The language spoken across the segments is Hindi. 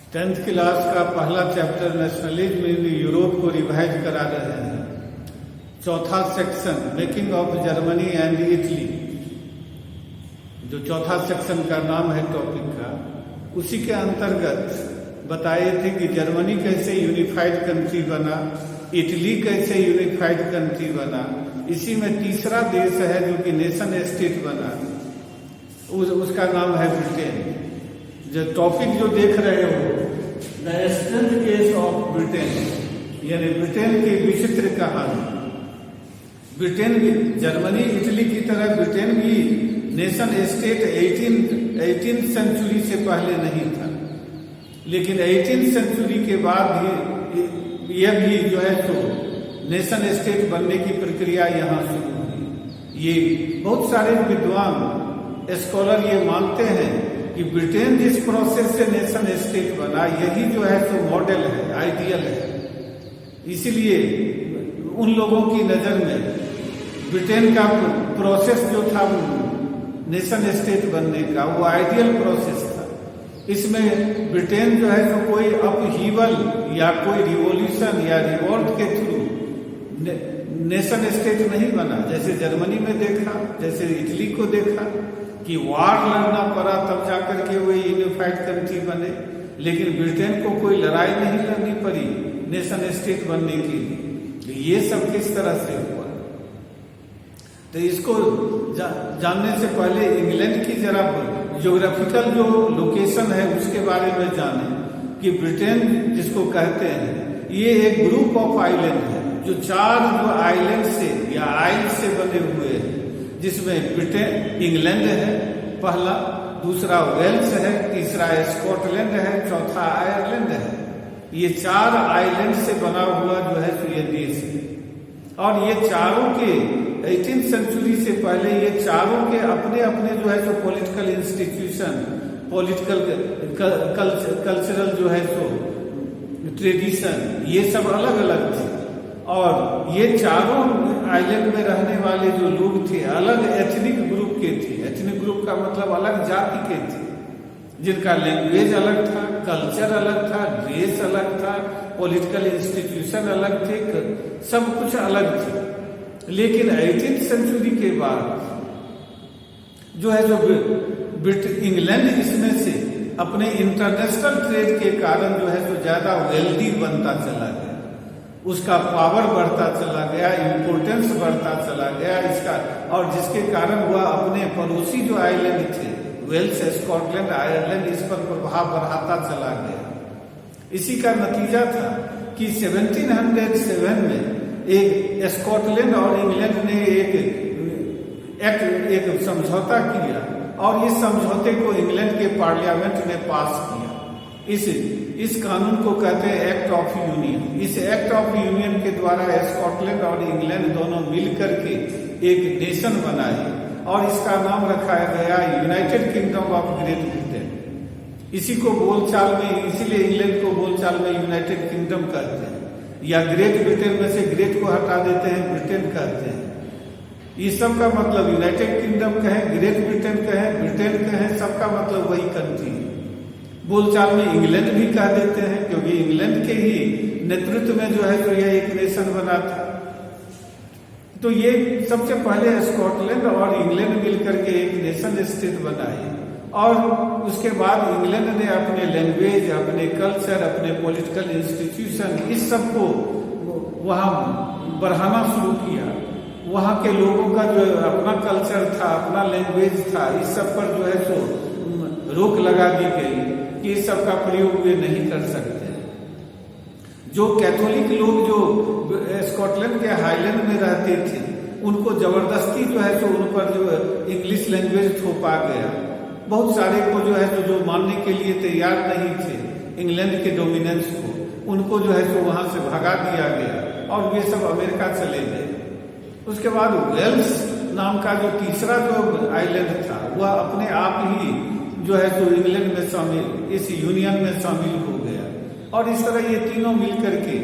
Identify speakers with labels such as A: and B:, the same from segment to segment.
A: 10th क्लास का पहला चैप्टर नेशनलिज्म इन यूरोप को रिवाइज करा रहे हैं। चौथा section making of Germany and Italy, जो चौथा सेक्शन का नाम है टॉपिक का, उसी के अंतर्गत बताए थे कि जर्मनी कैसे यूनिफाइड कंट्री बना, इटली कैसे यूनिफाइड कंट्री बना। इसी में तीसरा देश है जो कि नेशन स्टेट बना, उसका नाम है ब्रिटेन। जो टॉपिक जो देख रहे हो, the strength case of Britain, यानी ब्रिटेन की विचित्र कहानी। ब्रिटेन भी जर्मनी इटली की तरह ब्रिटेन भी नेशन स्टेट 18th सेंचुरी से पहले नहीं था, लेकिन 18th सेंचुरी के बाद ही यह भी जो है तो नेशन स्टेट बनने की प्रक्रिया यहाँ शुरू हुई। ये बहुत सारे विद्वान स्कॉलर ये मानते हैं कि ब्रिटेन जिस प्रोसेस से नेशन स्टेट बना, यही जो है तो मॉडल है, आइडियल है। इसीलिए उन लोगों की नजर में ब्रिटेन का प्रोसेस जो था नेशन स्टेट बनने का, वो आइडियल प्रोसेस था। इसमें ब्रिटेन जो है तो कोई अपहीवल या कोई रिवॉल्यूशन या रिवॉल्ट के थ्रू नेशन स्टेट नहीं बना, जैसे जर्मनी में देखा, जैसे इटली को देखा कि वार लड़ना पड़ा तब जाकर के वो यूनिफाइड कंट्री बने। लेकिन ब्रिटेन को कोई लड़ाई नहीं लड़नी पड़ी नेशन स्टेट बनने के लिए। तो ये सब किस तरह से हुआ, तो इसको जानने से पहले इंग्लैंड की जरा ज्योग्राफिकल जो लोकेशन है उसके बारे में जाने कि ब्रिटेन जिसको कहते हैं, ये एक ग्रुप ऑफ आइलैंड है जो चार जो आइलैंड से या आइल से बने हुए हैं, जिसमें ब्रिटेन इंग्लैंड है पहला, दूसरा वेल्स है, तीसरा स्कॉटलैंड है, चौथा आयरलैंड है। ये चार आइलैंड से बना हुआ जो है तो ये देश है। और ये चारों के 18th सेंचुरी से पहले ये चारों के अपने अपने जो है तो पॉलिटिकल इंस्टीट्यूशन, पॉलिटिकल कल्चरल जो है तो ट्रेडिशन, ये सब अलग अलग थे। और ये चारों आइलैंड में रहने वाले जो लोग थे अलग एथनिक ग्रुप के थे। एथनिक ग्रुप का मतलब अलग जाति के थे, जिनका लैंग्वेज अलग था, कल्चर अलग था, ड्रेस अलग था, पॉलिटिकल इंस्टीट्यूशन अलग थे, सब कुछ अलग थे। लेकिन 18th सेंचुरी के बाद जो है जो इंग्लैंड इसमें से अपने इंटरनेशनल ट्रेड के कारण जो है तो ज्यादा वेल्दी बनता चला गया, उसका पावर बढ़ता चला गया, इम्पोर्टेंस बढ़ता चला गया इसका। और जिसके कारण वह अपने पड़ोसी जो आइलैंड थे, वेल्स, स्कॉटलैंड, आयरलैंड, इस पर प्रभाव बढ़ाता चला गया। इसी का नतीजा था कि 1707 में एक स्कॉटलैंड और इंग्लैंड ने एक समझौता किया, और इस समझौते को इंग्लैंड के पार्लियामेंट ने पास किया। इस कानून को कहते हैं एक्ट ऑफ यूनियन। इस एक्ट ऑफ यूनियन के द्वारा स्कॉटलैंड और इंग्लैंड दोनों मिलकर के एक नेशन बनाए, और इसका नाम रखा गया United kingdom of great Britain. इसी को बोलचाल में, इसीलिए इंग्लैंड को बोलचाल में यूनाइटेड किंगडम कहते हैं, या ग्रेट ब्रिटेन में से ग्रेट को हटा देते हैं, ब्रिटेन कहते हैं। इस सब का मतलब यूनाइटेड किंगडम कहें, ग्रेट ब्रिटेन कहें, ब्रिटेन कहें, सबका मतलब वही कंट्री है। बोलचाल में इंग्लैंड भी कह देते हैं, क्योंकि इंग्लैंड के ही नेतृत्व में जो है तो यह एक नेशन बना था। तो ये सबसे पहले स्कॉटलैंड और इंग्लैंड मिलकर के एक नेशन स्टेट बनाई, और उसके बाद इंग्लैंड ने अपने लैंग्वेज, अपने कल्चर, अपने पॉलिटिकल इंस्टीट्यूशन, इस सब को वहां बढ़ाना शुरू किया। वहां के लोगों का जो अपना कल्चर था, अपना लैंग्वेज था, इस सब पर जो है तो रोक लगा दी गई कि इस सब का प्रयोग वे नहीं कर सकते। जो कैथोलिक लोग जो स्कॉटलैंड के हाईलैंड में रहते थे, उनको जबरदस्ती जो है तो उन पर जो इंग्लिश लैंग्वेज थोपा गया। बहुत सारे को जो है तो जो मानने के लिए तैयार नहीं थे इंग्लैंड के डोमिनेंस को, उनको जो है तो वहां से भगा दिया गया, और वे सब अमेरिका चले गए। उसके बाद वेल्स नाम का जो तीसरा जो आइलैंड था, वह अपने आप ही जो है तो इंग्लैंड में शामिल, इस यूनियन में शामिल हो गया। और इस तरह ये तीनों मिलकर के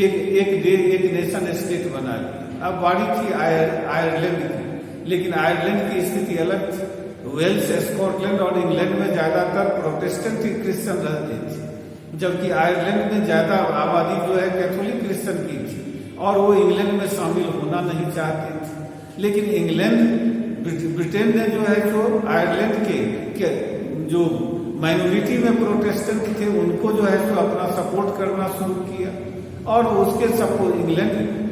A: एक नेशन स्टेट बना लिया। अब बारी थी आयरलैंड की, लेकिन आयरलैंड की स्थिति अलग थी। वेल्स, स्कॉटलैंड और इंग्लैंड में ज्यादातर प्रोटेस्टेंट क्रिश्चियन रहते थे, जबकि आयरलैंड में ज्यादा आबादी जो है कैथोलिक क्रिश्चियन की थी और वो इंग्लैंड में शामिल होना नहीं चाहते थे। लेकिन ब्रिटेन ने जो है जो आयरलैंड के जो माइनॉरिटी में प्रोटेस्टेंट थे उनको जो है तो अपना सपोर्ट करना शुरू किया और उसके सपोर्ट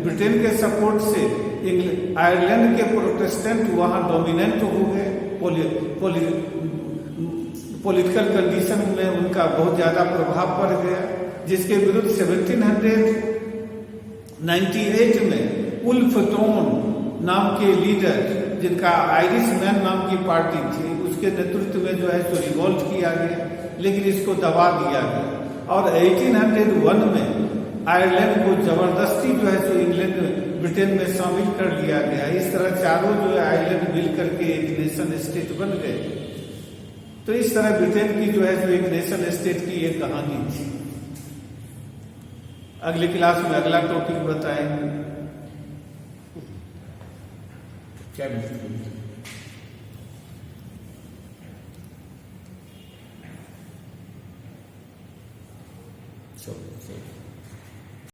A: ब्रिटेन के सपोर्ट से आयरलैंड के प्रोटेस्टेंट वहां डोमिनेंट हो गए। पॉलिटिकल कंडीशन में उनका बहुत ज्यादा प्रभाव पड़ गया, जिसके विरुद्ध 1798 में उल्फ टोन नाम के लीडर, जिनका आयरिश मैन नाम की पार्टी थी, उसके नेतृत्व में जो है तो रिवोल्ट किया गया, लेकिन इसको दबा दिया गया और 1801 में आयरलैंड को जबरदस्ती जो है तो इंग्लैंड ब्रिटेन में शामिल कर लिया गया। इस तरह चारों जो है आयरलैंड मिल करके एक नेशन स्टेट बन गए। तो इस तरह ब्रिटेन की जो है तो एक नेशन स्टेट की एक कहानी थी। अगली क्लास में अगला टॉपिक बताएंगे।
B: क्या चलो